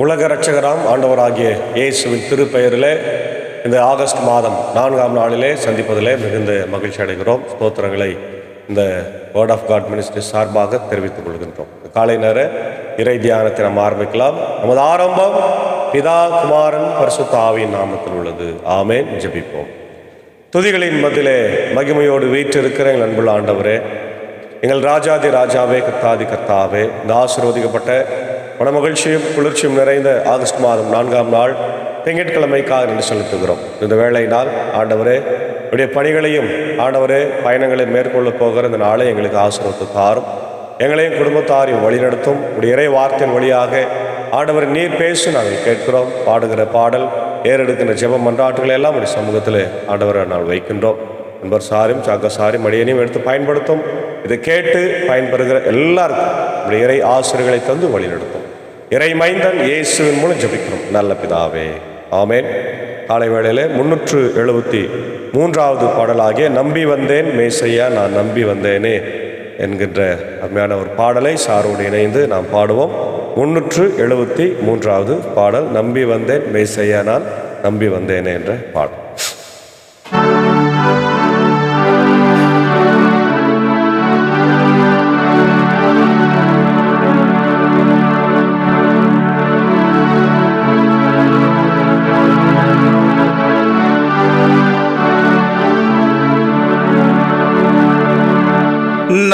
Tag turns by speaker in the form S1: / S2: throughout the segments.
S1: உலக இரட்சகராம் ஆண்டவராகிய இயேசுவின் திருப்பெயரிலே இந்த ஆகஸ்ட் மாதம் 4ஆம் நாளிலே சந்திப்பதிலே மிகுந்த மகிழ்ச்சி அடைகிறோம். ஸ்தோத்திரங்களை இந்த வேர்ட் ஆஃப் காட் மினிஸ்ட்ரி சார்பாக தெரிவித்துக் கொள்கின்றோம். காலை நேர இறை தியானத்தை நாம் ஆரம்பிக்கலாம். நமது ஆரம்பம் பிதா குமாரன் பரிசுத்த ஆவியின் நாமத்தில் உள்ளது. ஆமென். ஜெபிப்போம். துதிகளின் மத்தியிலே மகிமையோடு வீற்றிருக்கிற எங்கள் அன்புள்ள ஆண்டவரே, எங்கள் ராஜாதி ராஜாவே, கர்த்தாதி கர்த்தாவே, இந்த ஆசீர்வதிக்கப்பட்ட மனமகிழ்ச்சியும் குளிர்ச்சியும் நிறைந்த ஆகஸ்ட் மாதம் 4ஆம் நாள் திங்கட்கிழமைக்காக நின்று செலுத்துகிறோம். இந்த வேளையினால் ஆண்டவரே, உடைய பணிகளையும் ஆண்டவரே பயணங்களை மேற்கொள்ள போகிற இந்த நாளை எங்களுக்கு ஆசீர்வதித்து தாரும். எங்களையும் குடும்பத்தாரையும் வழிநடத்தும். உடைய இறை வார்த்தையின் வழியாக ஆண்டவர் நீர் பேசி நாங்கள் கேட்கிறோம். பாடுகிற பாடல், ஏறெடுக்கின்ற ஜெபம் மன்றாட்டுகளை எல்லாம் உடைய சமூகத்தில் ஆண்டவரை நாங்கள் வைக்கின்றோம். நண்பர் சாரியும் சாக்க சாரியும் மடியனையும் எடுத்து பயன்படுத்தும். இதை கேட்டு பயன்பெறுகிற எல்லாருக்கும் உடைய இறை ஆசிரியர்களை தந்து வழிநடத்தும். இறை மைந்தன் இயேசுவின் மூலம் ஜெபிக்கிறோம் நல்ல பிதாவே, ஆமென். காலை வேளையிலே 373வது பாடலாகிய நம்பி வந்தேன் மேசையா நான் நம்பி வந்தேனே என்கின்ற அருமையான ஒரு பாடலை சாரோடு இணைந்து நாம் பாடுவோம். 373வது பாடல், நம்பி வந்தேன் மேசையா நான் நம்பி வந்தேனே என்ற பாடல்.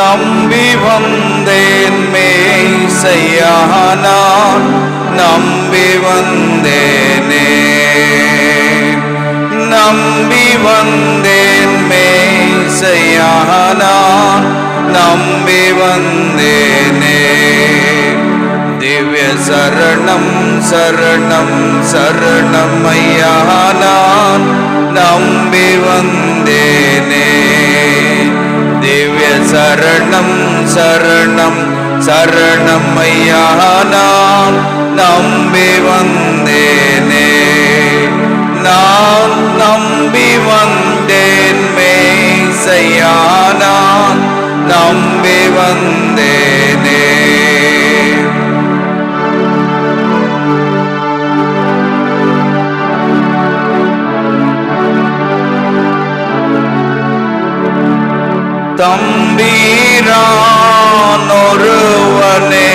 S2: நம்பி வந்தேன் மேசையா நான் நம்பி வந்தேனே, நம்பி வந்தேன் மேசையா நான் நம்பி வந்தேனே. திவ்ய சரணம் சரணம் சரணம் ஐயா நான் நம்பி வந்தேனே. திவ்ய சரணம் சரணம் சரணம் ஐயா நான் நம்பி வந்தேனே. நான் நம்பி வந்தேன் மேசையா நான் நம்பி வந்தேனே. தம்பீரான் ஒருவனே,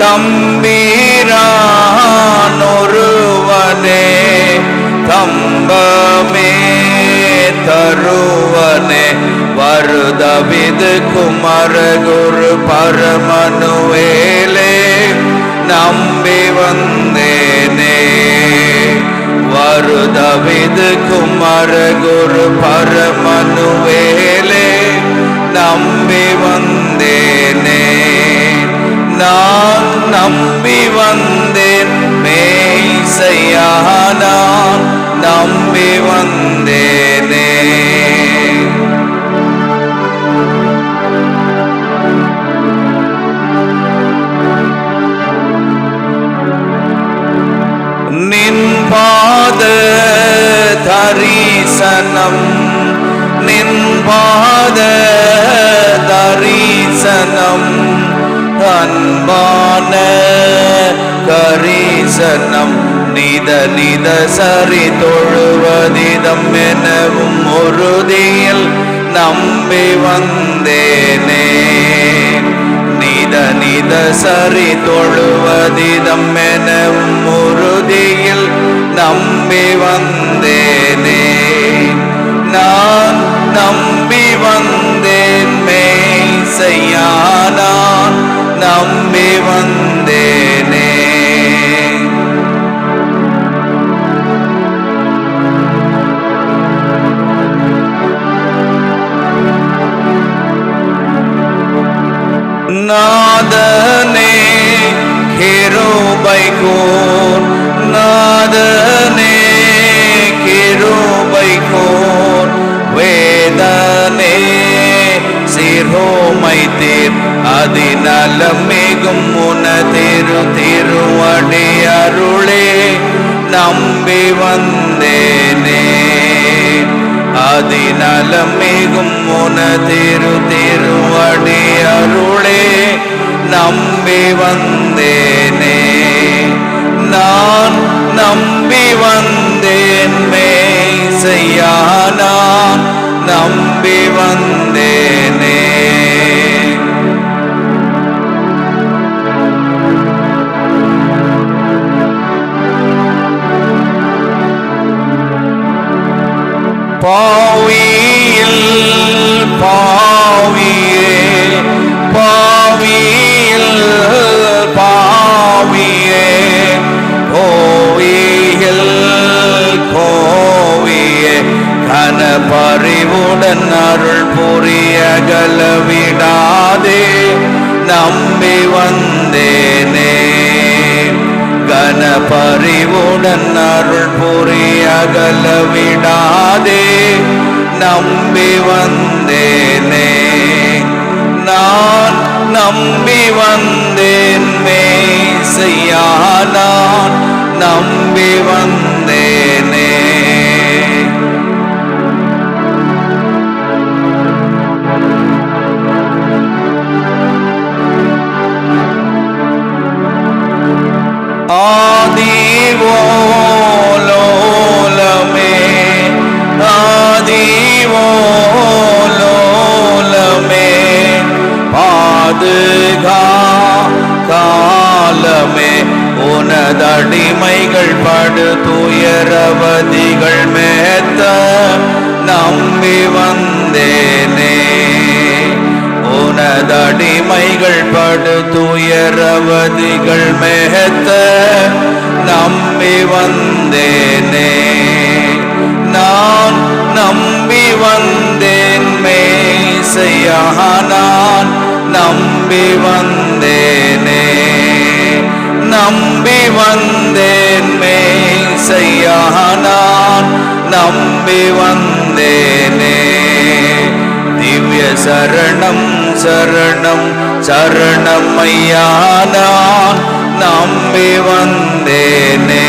S2: தம்பீரான் ஒருவனே, தம்பமே தருவனே, வருதவிது குமர குரு பரமனுவேலே நம்பி வந்தேனே. வருதவிது குமர குரு பரமனுவேலே நம்பி வந்தேனே. நான் நம்பி வந்தேன் மேசையா நான் நம்பி வந்தேனே. நின் பாத தரிசனம், நின் பாத தரிசனம், அன்பான கரிசனம், நித நித சரி தொழுவதிதம் எனவும் உறுதியில் நம்பி வந்தேனே. நித நித சரி தொழுவதிதம் எனவும் உறுதியில் நம்பி வந்தேனே. நான் நம்பி வந்தேன் மேசையா நான் நம்பி வந்தேனே. நாதனே கிருபை கூர், நாதனே கிருபை கூர், வேதனே சீர்ஹோமை தீர், அதிநலம் மிகும் உன திருவடி அருளே நம்பி வந்தேனே. அதிநலம் மிகும் உன திருவடி அருளே நம்பி வந்தேனே. நம்பி வந்தேன் மேய்சையா நான் நம்பி வந்தேனே. பாவியில் பாவியே பாவியில் பாவியே கோவியில் கோவியே கனபறிவுடன் அருள் புரிய கலவிடாதே நம்பி வந்தேனே. கனபறிவுடன் அருள் புரிய கலவிடாதே நம்பி வந்தேனே. நான் நம்பி வந்தேன் மேய்சையா நான் நம்பி வந்தேனே. ஆதிவோலோலமே ஆதிவோலோலமே பாதுகாலமே உனதடிமைகள் படு துயரவதிகள் மேத்த நம்பி வந்தேனே. உனதடிமைகள் படு துயரவதிகள் மேத்த நம்பி வந்தேனே. நான் நம்பி வந்தேன் மேய்சையா நான் நம்பி வந்தேனே. நம்பி வந்தேன் மேய்சையா நான் நம்பி வந்தேனே. திவ்ய சரணம் சரணம் சரணம் ஐயா நான் நம்பி வந்தேனே.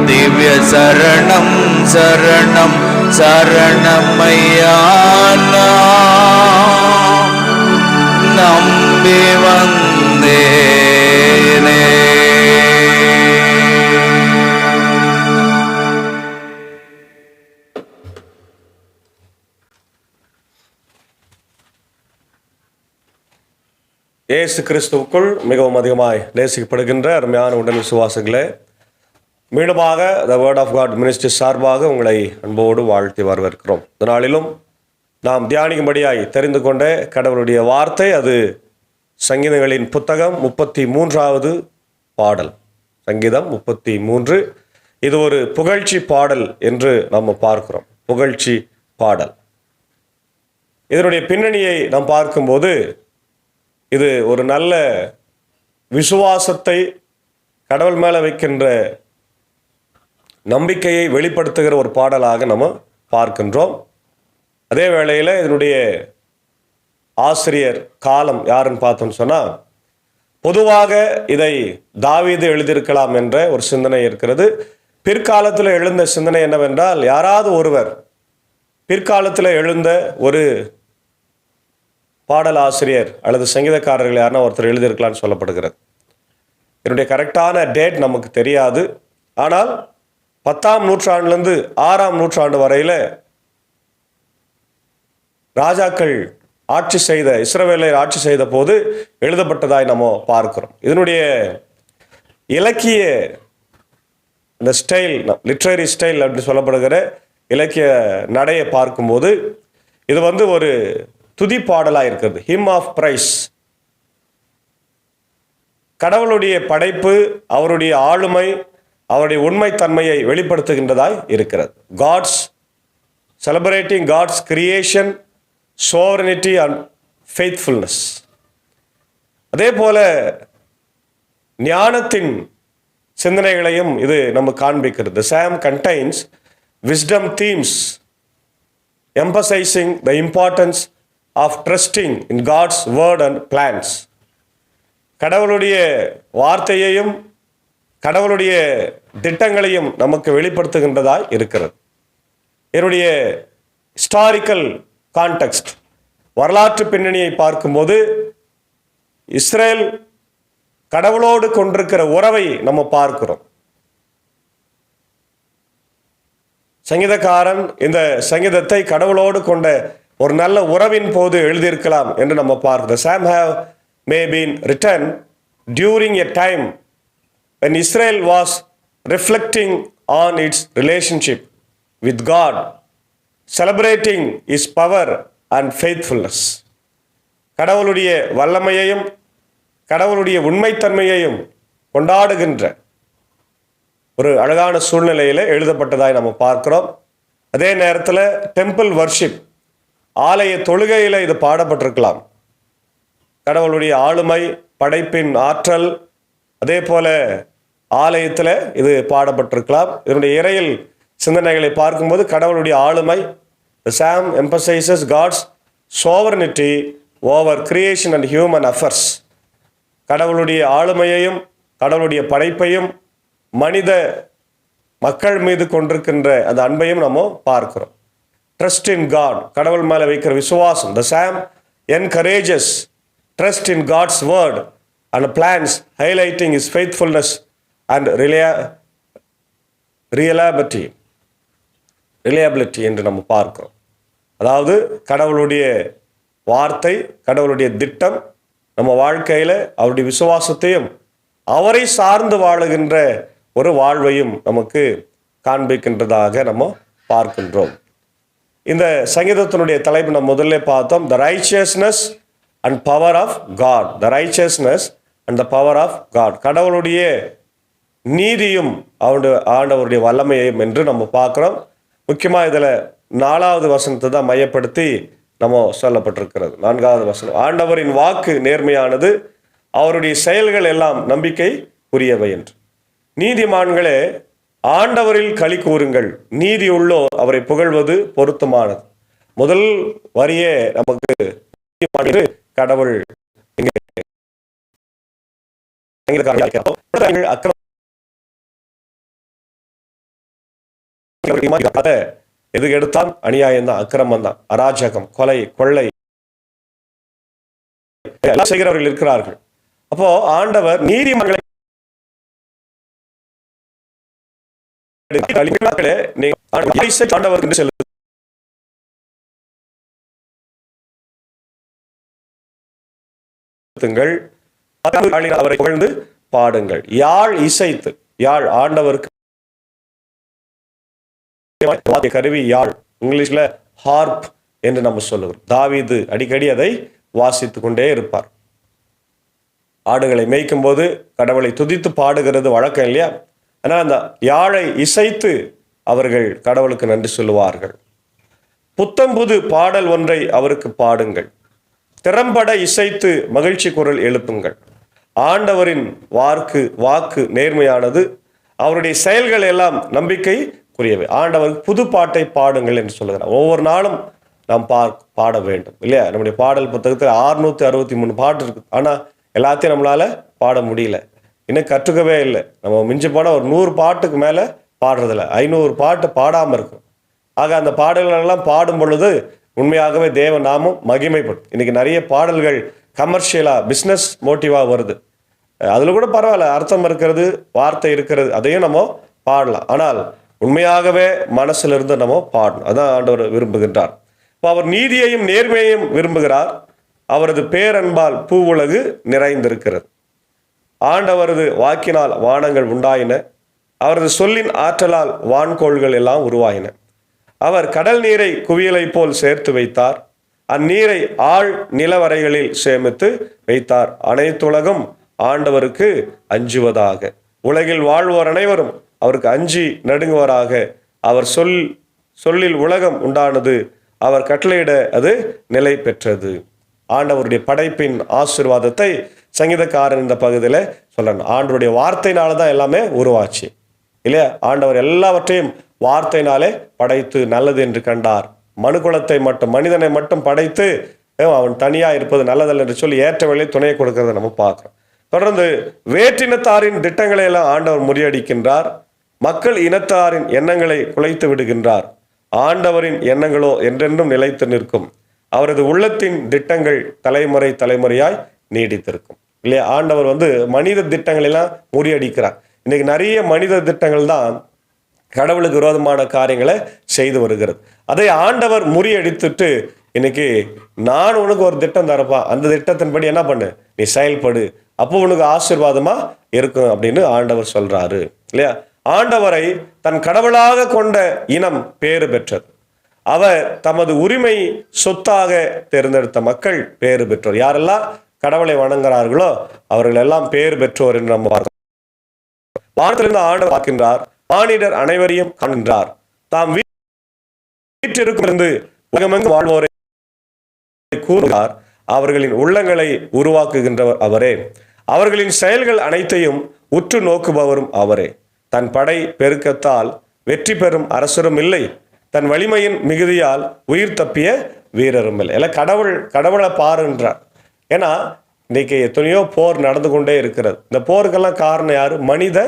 S2: திவ்ய சரணம் சரணம் சரணம் ஐயா நான் நம்பி வந்தேனே.
S1: இயேசு கிறிஸ்துவுக்குள் மிகவும் அதிகமாய் நேசிக்கப்படுகின்ற அருமையான உடன் விசுவாசங்களே, மீண்டுமாக the word of God ministry சார்பாக உங்களை அன்போடு வாழ்த்தி வரவேற்கிறோம். இந்த நாளிலும் நாம் தியானிக்கும்படியாய் தெரிந்து கொண்ட கடவுளுடைய வார்த்தை அது சங்கீதங்களின் புத்தகம் 33வது பாடல். சங்கீதம் 33. இது ஒரு புகழ்ச்சி பாடல் என்று நாம் பார்க்கிறோம். புகழ்ச்சி பாடல். இதனுடைய பின்னணியை நாம் பார்க்கும்போது இது ஒரு நல்ல விசுவாசத்தை கடவுள் மேலே வைக்கின்ற நம்பிக்கையை வெளிப்படுத்துகிற ஒரு பாடலாக நம்ம பார்க்கின்றோம். அதே வேளையில் இதனுடைய ஆசிரியர் காலம் யாருன்னு பார்த்தோம்னு சொன்னால், பொதுவாக இதை தாவீது எழுதியிருக்கலாம் என்ற ஒரு சிந்தனை இருக்கிறது. பிற்காலத்தில் எழுந்த சிந்தனை என்னவென்றால், யாராவது ஒருவர் பிற்காலத்தில் எழுந்த ஒரு பாடல் ஆசிரியர் அல்லது சங்கீதக்காரர்கள் யாருன்னா ஒருத்தர் எழுதியிருக்கலான்னு சொல்லப்படுகிறது. என்னுடைய கரெக்டான டேட் நமக்கு தெரியாது. ஆனால் 10ஆம் நூற்றாண்டுலேருந்து 6ஆம் நூற்றாண்டு வரையில் ராஜாக்கள் ஆட்சி செய்த இஸ்ரவேலை ஆட்சி செய்த போது எழுதப்பட்டதாய் நம்ம பார்க்கிறோம். இதனுடைய இலக்கிய இந்த ஸ்டைல், லிட்ரரி ஸ்டைல் அப்படி சொல்லப்படுகிற இலக்கிய நடையை பார்க்கும்போது இது ஒரு துதி பாடலாக இருக்கிறது. Hymn of praise. கடவுளுடைய படைப்பு, அவருடைய ஆளுமை, அவருடைய உண்மைத்தன்மையை வெளிப்படுத்துகின்றதாய் இருக்கிறது. God's celebrating God's creation, sovereignty and faithfulness. அதே போல ஞானத்தின் சிந்தனைகளையும் இது நம்ம காண்பிக்கிறது. The psalm contains wisdom themes emphasizing the importance of trusting in God's word and plans. கடவுளுடைய வார்த்தையையும் கடவுளுடைய திட்டங்களையும் நமக்கு வெளிப்படுத்துகின்றதாய் இருக்கிறது. என்னுடைய ஹிஸ்டாரிக்கல் கான்டெக்ஸ்ட், வரலாற்று பின்னணியை பார்க்கும்போது இஸ்ரேல் கடவுளோடு கொண்டிருக்கிற உறவை நம்ம பார்க்கிறோம். சங்கீதக்காரன் இந்த சங்கீதத்தை கடவுளோடு கொண்ட ஒரு நல்ல உறவின் போது எழுதியிருக்கலாம் என்று நம்ம பார்க்கிறோம். Psalm have may been written during a time when Israel was reflecting on its relationship with God, celebrating his power and faithfulness. கடவுளுடைய வல்லமையையும் கடவுளுடைய உண்மைத்தன்மையையும் கொண்டாடுகின்ற ஒரு அழகான சூழ்நிலையில் எழுதப்பட்டதாய் நம்ம பார்க்கிறோம். அதே நேரத்தில் டெம்பிள் வர்ஷிப், ஆலய தொழுகையில் இது பாடப்பட்டிருக்கலாம். கடவுளுடைய ஆளுமை, படைப்பின் ஆற்றல், அதே போல ஆலயத்தில் இது பாடப்பட்டிருக்கலாம். இதனுடைய இறையில் சிந்தனைகளை பார்க்கும்போது கடவுளுடைய ஆளுமை, the psalm emphasizes God's sovereignty over creation and human affairs. கடவுளுடைய ஆளுமையையும் கடவுளுடைய படைப்பையும் மனித மக்கள் மீது கொண்டிருக்கின்ற அந்த அன்பையும் நம்ம பார்க்கிறோம். ட்ரஸ்ட் இன் காட், கடவுள் மேலே வைக்கிற விசுவாசம். The psalm encourages trust in God's word and plans, highlighting his faithfulness and reliability என்று நம்ம பார்க்கிறோம். அதாவது கடவுளுடைய வார்த்தை, கடவுளுடைய திட்டம் நம்ம வாழ்க்கையில் அவருடைய விசுவாசத்தையும் அவரை சார்ந்து வாழுகின்ற ஒரு வாழ்வையும் நமக்கு காண்பிக்கின்றதாக நம்ம பார்க்கின்றோம். இந்த சங்கீதத்தினுடைய தலைப்பு நம்ம முதல்ல பார்த்தோம், the righteousness and power of God. The righteousness and the power of God, கடவுளுடைய நீதியும் அவருடைய ஆண்டவருடைய வல்லமையும் என்று நம்ம பார்க்குறோம். முக்கியமாக இதில் 4வது வசனத்தை தான் மையப்படுத்தி நம்ம சொல்லப்பட்டிருக்கிறது. 4வது வசனம், ஆண்டவரின் வாக்கு நேர்மையானது, அவருடைய செயல்கள் எல்லாம் நம்பிக்கைக்குரியவை என்று. நீதிமான்களே ஆண்டவரில் களி கூறுங்கள், நீதி உள்ளோ அவரை புகழ்வது பொருத்தமானது. முதல் வரியே நமக்கு கடவுள் எதுக்கு எடுத்தான் அநியாயம் தான், அக்கிரமம் தான், அராஜகம், கொலை, கொள்ளை எல்லாம் செய்கிறவர்கள் இருக்கிறார்கள். அப்போ ஆண்டவர் நீதிமன்றங்களை ஆண்டவர் என்று செலுத்துங்கள், அவரை புகழ்ந்து பாடுங்கள். யாழ் இசைத்து, யாழ் ஆண்டவருக்கு கருவி யாழ், இங்கிலீஷ்ல ஹார்ப் என்று நம்ம சொல்லுகிறோம். தாவீது அடிக்கடி அதை வாசித்துக் கொண்டே இருப்பார். ஆடுகளை மேய்க்கும் போது கடவுளை துதித்து பாடுகிறது வழக்கம் இல்லையா? ஆனால் அந்த யாழை இசைத்து அவர்கள் கடவுளுக்கு நன்றி சொல்லுவார்கள். புத்தம்புது பாடல் ஒன்றை அவருக்கு பாடுங்கள், திறம்பட இசைத்து மகிழ்ச்சி குரல் எழுப்புங்கள். ஆண்டவரின் வாக்கு நேர்மையானது, அவருடைய செயல்கள் எல்லாம் நம்பிக்கைக்குரியவை. ஆண்டவருக்கு புது பாட்டை பாடுங்கள் என்று சொல்லுகிறார். ஒவ்வொரு நாளும் நாம் பாட வேண்டும் இல்லையா? நம்முடைய பாடல் புத்தகத்தில் 663 பாட்டு இருக்கு. ஆனால் எல்லாத்தையும் நம்மளால பாட முடியல, இன்னும் கற்றுக்கவே இல்லை. நம்ம மிஞ்சி போனால் ஒரு 100 பாட்டுக்கு மேலே பாடுறதில்ல, 500 பாட்டு பாடாமல் இருக்கும். ஆக அந்த பாடல்களெல்லாம் பாடும் பொழுது உண்மையாகவே தேவ நாமம் மகிமைப்படும். இன்னைக்கு நிறைய பாடல்கள் கமர்ஷியலாக பிஸ்னஸ் மோட்டிவாக வருது. அதில் கூட பரவாயில்ல, அர்த்தம் இருக்கிறது, வார்த்தை இருக்கிறது, அதையும் நம்ம பாடலாம். ஆனால் உண்மையாகவே மனசிலிருந்து நம்ம பாடணும். அதான் ஆண்டவர் விரும்புகின்றார். இப்போ அவர் நீதியையும் நேர்மையையும் விரும்புகிறார். அவரது பேரன்பால் பூவுலகு நிறைந்திருக்கிறது. ஆண்டவரது வாக்கினால் வானங்கள் உண்டாயின, அவரது சொல்லின் ஆற்றலால் வான்கோள்கள் எல்லாம் உருவாயின. அவர் கடல் நீரை குவியலை போல் சேர்த்து வைத்தார், அந்நீரை ஆழ் நிலவரைகளில் சேமித்து வைத்தார். அனைத்துலகம் ஆண்டவருக்கு அஞ்சுவதாக, உலகில் வாழ்வோர் அனைவரும் அவருக்கு அஞ்சி நடுங்குவராக. அவர் சொல்லில் உலகம் உண்டானது, அவர் கட்டளையிட அது நிலை பெற்றது. ஆண்டவருடைய படைப்பின் ஆசீர்வாதத்தை சங்கீதக்காரன் இந்த பகுதியில் சொல்லணும். ஆண்டவருடைய வார்த்தையினால தான் எல்லாமே உருவாச்சு இல்லையா? ஆண்டவர் எல்லாவற்றையும் வார்த்தையினாலே படைத்து நல்லது என்று கண்டார். மனுக்குலத்தை மட்டும், மனிதனை மட்டும் படைத்து அவன் தனியாக இருப்பது நல்லதல்ல என்று சொல்லி ஏற்ற வேலை துணையை கொடுக்கறத நம்ம பார்க்குறோம். தொடர்ந்து வேற்றினத்தாரின் திட்டங்களை எல்லாம் ஆண்டவர் முறியடிக்கின்றார். மக்கள் இனத்தாரின் எண்ணங்களை குலைத்து விடுகின்றார். ஆண்டவரின் எண்ணங்களோ என்றென்றும் நிலைத்து நிற்கும். அவரது உள்ளத்தின் திட்டங்கள் தலைமுறையாய் நீடித்திருக்கும் இல்லையா? ஆண்டவர் மனித திட்டங்களெல்லாம் முறியடிக்கிறார். இன்னைக்கு நிறைய மனித திட்டங்கள் தான் கடவுளுக்கு விரோதமான காரியங்களை செய்து வருகிறது. அதை ஆண்டவர் முறியடித்துட்டு இன்னைக்கு நான் உனக்கு ஒரு திட்டம் தரப்பா, அந்த திட்டத்தின்படி என்ன பண்ணு, நீ செயல்படு, அப்போ உனக்கு ஆசீர்வாதமா இருக்கும் அப்படின்னு ஆண்டவர் சொல்றாரு இல்லையா. ஆண்டவரை தன் கடவுளாக கொண்ட இனம் பேறு பெற்றது. அவர் தமது உரிமை சொத்தாக தேர்ந்தெடுத்த மக்கள் பேறு பெற்றோர். யாரெல்லாம் கடவுளை வணங்குகிறார்களோ அவர்கள் எல்லாம் பேறு பெற்றோர் என்று நம்ம பார்க்கிறோம். வானத்திலிருந்து ஆண்டவர் பார்க்கின்றார், மானிடர் அனைவரையும் காண்கின்றார். தாம் வீற்றிருக்கிருந்து உலகமெங்கும் வாழ்வோரை கூறுகிறார். அவர்களின் உள்ளங்களை உருவாக்குகின்றவர் அவரே. அவர்களின் செயல்கள் அனைத்தையும் உற்று நோக்குபவரும் அவரே. தன் படை பெருக்கத்தால் வெற்றி பெறும் அரசரும் இல்லை, தன் வலிமையின் மிகுதியால் உயிர் தப்பிய வீரரும் இல்லை. எல்லாம் கடவுளை பாருன்றார். ஏன்னா இன்னைக்கு எத்தனையோ போர் நடந்து கொண்டே இருக்கிறது. இந்த போருக்கெல்லாம் காரணம் யாரு? மனித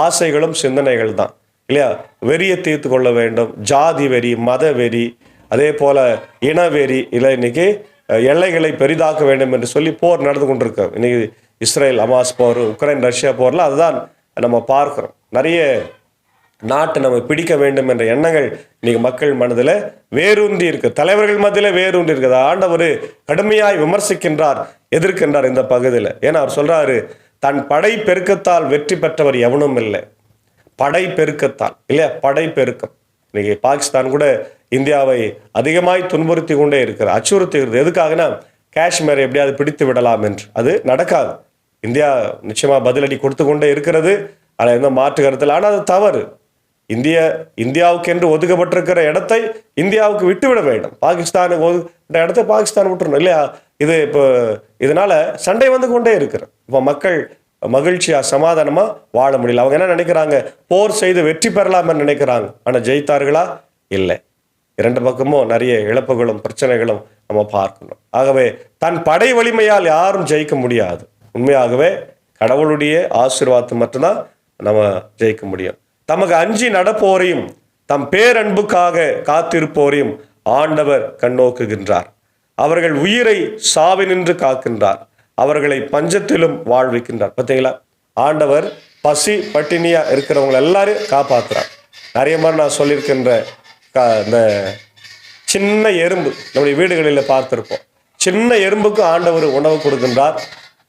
S1: ஆசைகளும் சிந்தனைகள் தான் இல்லையா. வெறியை தீர்த்து கொள்ள வேண்டும், ஜாதி வெறி, மத வெறி, அதே போல இனவெறி, இல்லை இன்னைக்கு எல்லைகளை பெரிதாக்க வேண்டும் என்று சொல்லி போர் நடந்து கொண்டிருக்க. இன்னைக்கு இஸ்ரேல் ஹமாஸ் போர், உக்ரைன் ரஷ்யா போர்லாம் அதுதான் நம்ம பார்க்கிறோம். நிறைய நாட்டை நம்ம பிடிக்க வேண்டும் என்ற எண்ணங்கள் இன்னைக்கு மக்கள் மனதில் வேரூன்றி இருக்கு, தலைவர்கள் மத்தியில் வேரூன்றி இருக்குது. ஆண்டவர் கடுமையாய் விமர்சிக்கின்றார், எதிர்க்கின்றார் இந்த பகுதியில். ஏன்னா அவர் சொல்றாரு, தன் படை பெருக்கத்தால் வெற்றி பெற்றவர் எவனும் இல்லை. படை பெருக்கத்தால் இல்லையா, படை பெருக்கம். இன்னைக்கு பாகிஸ்தான் கூட இந்தியாவை அதிகமாய் துன்புறுத்தி கொண்டே இருக்கிறார், அச்சுறுத்துகிறது. எதுக்காகனா காஷ்மீரை எப்படியாவது பிடித்து விடலாம் என்று. அது நடக்காது. இந்தியா நிச்சயமா பதிலடி கொடுத்து கொண்டே இருக்கிறது, அதில் எந்த மாற்று கருத்தில். ஆனால் அது தவறு. இந்தியாவுக்கு என்று ஒதுக்கப்பட்டிருக்கிற இடத்தை இந்தியாவுக்கு விட்டுவிட வேண்டும். பாகிஸ்தானுக்கு ஒதுக்கிட்ட இடத்தை பாகிஸ்தான் விட்டுறணும் இல்லையா. இது இப்போ இதனால சண்டை வந்து கொண்டே இருக்கிற. இப்போ மக்கள் மகிழ்ச்சியா சமாதானமா வாழ முடியல. அவங்க என்ன நினைக்கிறாங்க? போர் செய்து வெற்றி பெறலாம் நினைக்கிறாங்க. ஆனால் ஜெயித்தார்களா? இல்லை. இரண்டு பக்கமும் நிறைய இழப்புகளும் பிரச்சனைகளும் நம்ம பார்க்கணும். ஆகவே தன் படை வலிமையால் யாரும் ஜெயிக்க முடியாது. உண்மையாகவே கடவுளுடைய ஆசீர்வாதத்தை மட்டும்தான் நம்ம ஜெயிக்க முடியும். தமக்கு அஞ்சி நடப்போரையும் தம் பேரன்புக்காக காத்திருப்போரையும் ஆண்டவர் கண்ணோக்குகின்றார். அவர்கள் உயிரை சாவினின்று காக்கின்றார், அவர்களை பஞ்சத்திலும் வாழ்விக்கின்றார். பார்த்தீங்களா, ஆண்டவர் பசி பட்டினியா இருக்கிறவங்க எல்லாரும் காப்பாற்றுறார். நிறைய மாதிரி நான் சொல்லியிருக்கின்ற இந்த சின்ன எறும்பு நம்முடைய வீடுகளில் பார்த்திருப்போம். சின்ன எறும்புக்கு ஆண்டவர் உணவு கொடுக்கின்றார்.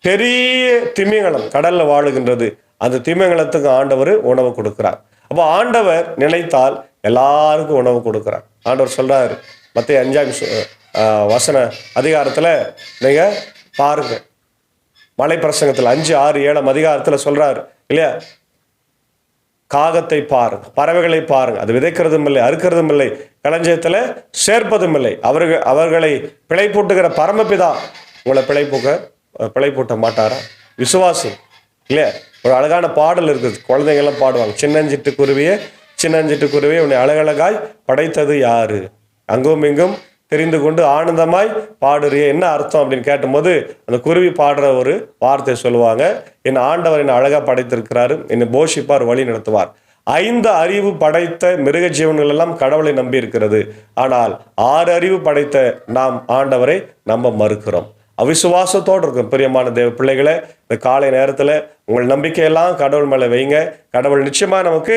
S1: பெரிய திமிங்கலம் கடல்ல வாழுகின்றது, அந்த திமிங்கலத்துக்கு ஆண்டவர் உணவு கொடுக்கிறார். அப்போ ஆண்டவர் நினைத்தால் எல்லாருக்கும் உணவு கொடுக்கிறார். ஆண்டவர் சொல்றாரு மத்தேயு 5 அதிகாரத்துல நீங்க பாருங்க, மலை பிரசங்கத்தில் 5, 6, 7 அதிகாரத்துல சொல்றாரு இல்லையா, காகத்தை பாருங்க, பறவைகளை பாருங்க, அது விதைக்கிறதும் இல்லை, அறுக்கிறதும் இல்லை, களஞ்சியத்துல சேர்ப்பதும் இல்லை, அவர்களை பிழைப்பூட்டுகிற பரமபிதா உங்களை பிழைப்பூட்ட மாட்டாரா? விசுவாசி இல்லையா. ஒரு அழகான பாடல் இருக்குது, குழந்தைங்கள்லாம் பாடுவாங்க. சின்னஞ்சிட்டு குருவியே உன்னை அழகழகாய் படைத்தது யாரு, அங்கும் இங்கும் தெரிந்து கொண்டு ஆனந்தமாய் பாடுறிய. என்ன அர்த்தம் அப்படின்னு கேட்டும்போது அந்த குருவி பாடுற ஒரு வார்த்தை சொல்லுவாங்க, என் ஆண்டவர் என்னை அழகா படைத்திருக்கிறாரு, என்னை போஷிப்பார், வழி நடத்துவார். 5 அறிவு படைத்த மிருக ஜீவன்கள் எல்லாம் கடவுளை நம்பி இருக்கிறது, ஆனால் 6 அறிவு படைத்த நாம் ஆண்டவரை நம்ப மறுக்கிறோம். அவிசுவாசத்தோடு இருக்கும். பிரியமான தேவ பிள்ளைகளை, இந்த காலை நேரத்தில் உங்கள் நம்பிக்கையெல்லாம் கடவுள் மேலே வைங்க. கடவுள் நிச்சயமா நமக்கு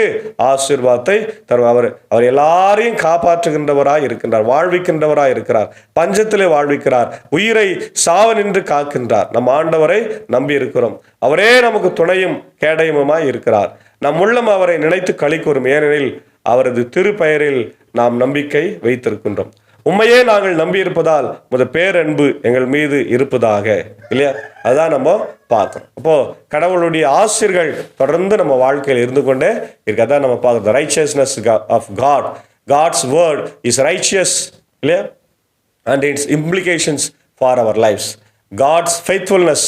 S1: ஆசீர்வாதத்தை தருவார். அவர் எல்லாரையும் காப்பாற்றுகின்றவராய் இருக்கின்றார், வாழ்விக்கின்றவராய் இருக்கிறார், பஞ்சத்திலே வாழ்விக்கிறார், உயிரை சாவ நின்று காக்கின்றார். நம் ஆண்டவரை நம்பி இருக்கிறோம். அவரே நமக்கு துணையும் கேடயமுமாய் இருக்கிறார். நம் உள்ளம் அவரை நினைத்து களி கூறும், ஏனெனில் அவரது திருப்பெயரில் நாம் நம்பிக்கை வைத்திருக்கின்றோம். உண்மையே நாங்கள் நம்பி இருப்பதால் முத பேரன்பு எங்கள் மீது இருப்பதாக இல்லையா. அதுதான் நம்ம பார்க்கிறோம். அப்போ கடவுளுடைய ஆசீர்கள் தொடர்ந்து நம்ம வாழ்க்கையில் இருந்து கொண்டே இருக்கு. அதான் நம்ம பார்க்கிறோம். The righteousness of God, God's word is righteous இல்லையா, and its implications for our lives. God's faithfulness,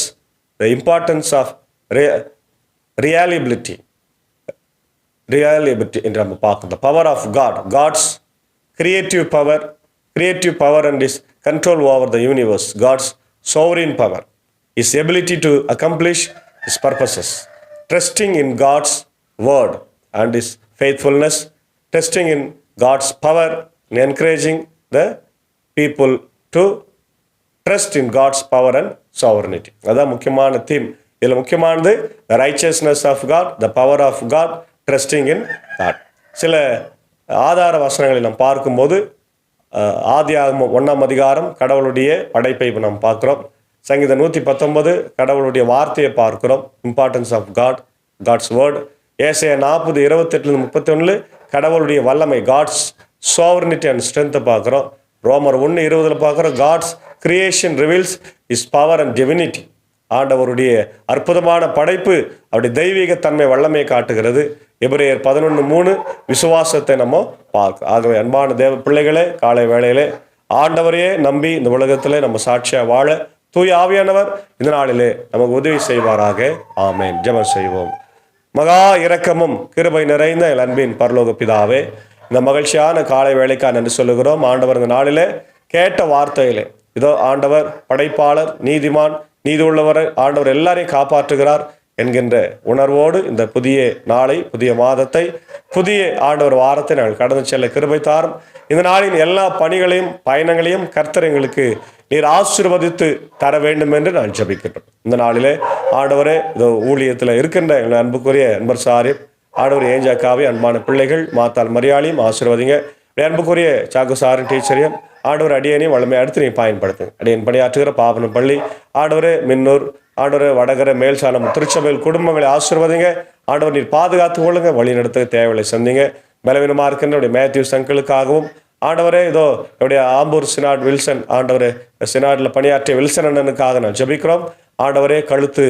S1: the importance of reliability என்று நம்ம பார்க்கிறோம். The power of God, God's creative power and his control over the universe, God's sovereign power, his ability to accomplish his purposes, trusting in God's word and his faithfulness, trusting in God's power and encouraging the people to trust in God's power and sovereignty. அதான் முக்கியமான theme. இதில் முக்கியமானது the righteousness of God, the power of God, trusting in God. சில ஆதார வசனங்களை நாம் பார்க்கும்போது ஆதியாகமம் 1ஆம் அதிகாரம் கடவுளுடைய படைப்பை நாம் பார்க்குறோம். சங்கீதம் 119 கடவுளுடைய வார்த்தையை பார்க்கிறோம், இம்பார்ட்டன்ஸ் ஆஃப் காட்ஸ் வேர்ட். ஏசாயா 40:28-31 கடவுளுடைய வல்லமை, காட்ஸ் சோவர்னிட்டி அண்ட் ஸ்ட்ரென்த்தை பார்க்குறோம். ரோமர் 1:20 பார்க்குறோம், God's creation reveals his power and divinity. ஆண்டவருடைய அற்புதமான படைப்பு அவருடைய தெய்வீகத்தன்மை வல்லமையை காட்டுகிறது. எபிரேயர் 11:3 விசுவாசத்தை நம்ம பார்க்கிறோம். ஆகவே அன்பான தேவ பிள்ளைகளே, காலை வேளையிலே ஆண்டவரையே நம்பி இந்த உலகத்தில் நம்ம சாட்சியாக வாழ தூய ஆவியானவர் இந்த நாளிலே நமக்கு உதவி செய்வாராக. ஆமேன். ஜெபம் செய்வோம். மகா இரக்கமும் கிருபை நிறைந்த என் அன்பின் பரலோக பிதாவே, இந்த மகிழ்ச்சியான காலை வேளைக்காக நன்றி சொல்லுகிறோம். ஆண்டவர் இந்த நாளிலே கேட்ட வார்த்தையிலே இதோ ஆண்டவர் படைப்பாளர், நீதிமான், நீதி உள்ளவர், ஆண்டவர் எல்லாரையும் காப்பாற்றுகிறார் என்கின்ற உணர்வோடு இந்த புதிய நாளை, புதிய மாதத்தை, புதிய ஆண்டவர் வாரத்தை நாங்கள் கடந்து செல்ல கிருபை தாரும். இந்த நாளின் எல்லா பணிகளையும் பயணங்களையும் கர்த்தர் எங்களுக்கு நீர் ஆசீர்வதித்து தர வேண்டும் என்று நான் ஜெபிக்கின்றோம். இந்த நாளிலே ஆண்டவரே இதோ ஊழியத்தில் இருக்கின்ற எங்கள் அன்புக்குரிய அன்பர் சாரி ஆண்டவர் ஏஞ்சாக்காவே அன்பான பிள்ளைகள் மாத்தாள் மரியாளையும் ஆசீர்வதிங்க. அன்புக்குரிய சாக்கு சாரின் டீச்சரையும் ஆண்டவர் அடியனையும் வளமை அடுத்து நீ பயன்படுத்துங்க. அடியன் பணியாற்றுகிற பாபனம் பள்ளி ஆண்டவரே மின்னூர் ஆண்டவரே வடகர மேல்சாலம் திருச்சபையில் குடும்பங்களை ஆசீர்வதிங்க. ஆண்டவர் நீர் பாதுகாத்து கொள்ளுங்க, வழி நடத்த தேவையை சந்திங்க. பலவீனமாக இருக்கின்ற மேத்யூ சங்கிளுக்காகவும் ஆண்டவரே இதோ என்னுடைய ஆம்பூர் சினாட் வில்சன் ஆண்டவரே சினாட்டில் பணியாற்றிய வில்சன் அண்ணனுக்காக நான் ஜெபிக்கிறோம். ஆண்டவரே கழுத்து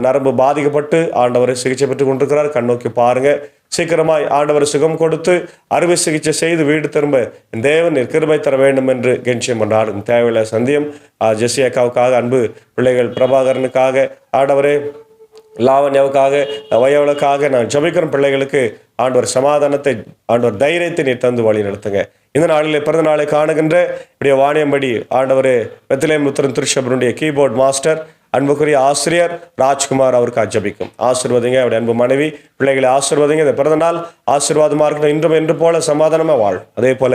S1: நரம்பு பாதிக்கப்பட்டு ஆண்டவரை சிகிச்சை பெற்று கொண்டிருக்கிறார். கண்ணோக்கி பாருங்க, சீக்கிரமாய் ஆண்டவர் சுகம் கொடுத்து அறுவை சிகிச்சை செய்து வீடு திரும்ப தேவன் கிருபை தர வேண்டும் என்று கெஞ்சியம் கொண்டாடும். தேவையில்லை சந்தியம் ஜெசியாக்காவுக்காக, அன்பு பிள்ளைகள் பிரபாகரனுக்காக, ஆண்டவரே லாவண்யாவுக்காக, வயவளுக்காக நான் ஜெபிக்கிற பிள்ளைகளுக்கு ஆண்டவர் சமாதானத்தை, ஆண்டவர் தைரியத்தை நீ தந்து வழி நடத்துங்க. இந்த நாளிலே பிறந்த நாளை காணுகின்ற இப்படிய வாணியம்படி ஆண்டவரே பெத்லெஹேம் லுத்தரன் திருச்சபையினுடைய கீபோர்ட் மாஸ்டர் அன்புக்குரிய ஆசிரியர் ராஜ்குமார் அவருக்கு ஜெபிக்கும். ஆசீர்வதிங்க. அவருடைய அன்பு மனைவி பிள்ளைகளை ஆசீர்வதிங்க. இந்த பிறந்த நாள் ஆசீர்வாதமாக இருக்கணும். இன்றும் என்று போல சமாதானமாக வாழும். அதே போல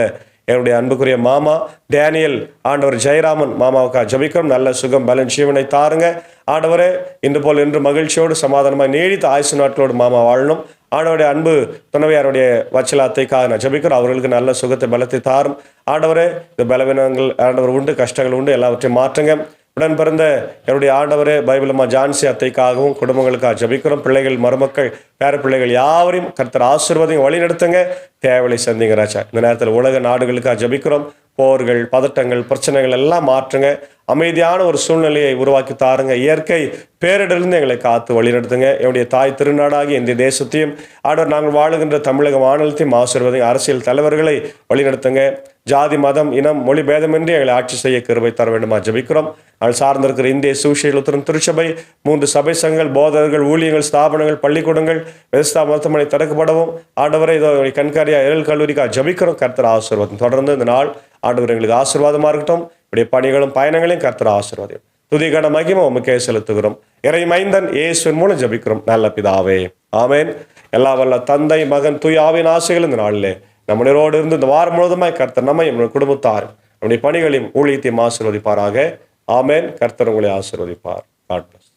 S1: என்னுடைய அன்புக்குரிய மாமா டேனியல் ஆண்டவர் ஜெயராமன் மாமாவுக்காக ஜெபிக்கிறோம். நல்ல சுகம் பலன் ஜீவனை தாருங்க. ஆண்டவரே இன்று போல் இன்று மகிழ்ச்சியோடு சமாதானமாக நீடித்த ஆயுசு நாட்களோடு மாமா வாழணும். ஆண்டவருடைய அன்பு துணைவியாருடைய வச்சலாத்தைக்காக நான் ஜெபிக்கிறோம். அவர்களுக்கு நல்ல சுகத்தை பலத்தை தாரும். ஆண்டவரே இந்த பலவீனங்கள் ஆண்டவர் உண்டு, கஷ்டங்கள் உண்டு, எல்லாவற்றையும் மாற்றுங்க. உடன் பிறந்த என்னுடைய ஆண்டவரே பைபிளம்மா ஜான்சி அத்தைக்காகவும் குடும்பங்களுக்காக ஜெபிக்கிறோம். பிள்ளைகள், மருமக்கள், பேர பிள்ளைகள் யாவரையும் கர்த்தர் ஆசீர்வாதம் வழி நடத்துங்க. தேவலை சந்திங்க ராஜா. இந்த நேரத்தில் உலக நாடுகளுக்காக ஜெபிக்கிறோம். போர்கள், பதட்டங்கள், பிரச்சனைகள் எல்லாம் மாற்றுங்க. அமைதியான ஒரு சூழ்நிலையை உருவாக்கி தாருங்க. இயற்கை பேரிடலிருந்து எங்களை காத்து வழிநடத்துங்க. என்னுடைய தாய் திருநாடாகி இந்த தேசத்தையும் ஆண்டவர் நாங்கள் வாழுகின்ற தமிழக மாநிலத்தையும் ஆசீர்வதிங்க. அரசியல் தலைவர்களை வழிநடத்துங்க. ஜாதி, மதம், இனம், மொழி பேதமின்றி எங்களை ஆட்சி செய்ய கிருபை தர வேண்டுமா ஜெபிக்கிறோம். நாங்கள் சார்ந்திருக்கிற இந்திய சுவிசேஷ லுத்தரன் திருச்சபை 3 சபை சங்கங்கள், போதகர்கள், ஊழியங்கள், ஸ்தாபனங்கள், பள்ளிக்கூடங்கள், வெஸ்தா மருத்துவமனை திறக்கப்படவும் ஆண்டவரை இதோ கண்காரியா எல் கல்லூரிக்காக ஜெபிக்கிறோம். கர்த்தர் ஆசீர்வாதம் தொடர்ந்து இந்த நாள் ஆண்டவர் எங்களுக்கு ஆசீர்வாதமாக இருக்கட்டும். இப்படி பணிகளும் பயணங்களையும் கர்த்தர் ஆசீர்வாதம். துதிகன மகிமை உமக்கே செலுத்துகிறோம். இறை மைந்தன் இயேசுவின் மூலம் ஜெபிக்கிறோம் நல்ல பிதாவே. ஆமேன். எல்லா வல்ல தந்தை, மகன், தூய ஆவியின் ஆசைகள் இந்த நாளிலே நம்மளோடு இருந்து இந்த வாரம் முழுவதுமாய் கர்த்தர் நம்மையும் நம்முடைய குடும்பத்தார் நம்முடைய பணிகளையும் ஊழியத்தையும் ஆசீர்வதிப்பாராக. ஆமேன். கர்த்தர் உங்களை ஆசீர்வதிப்பார். God plus.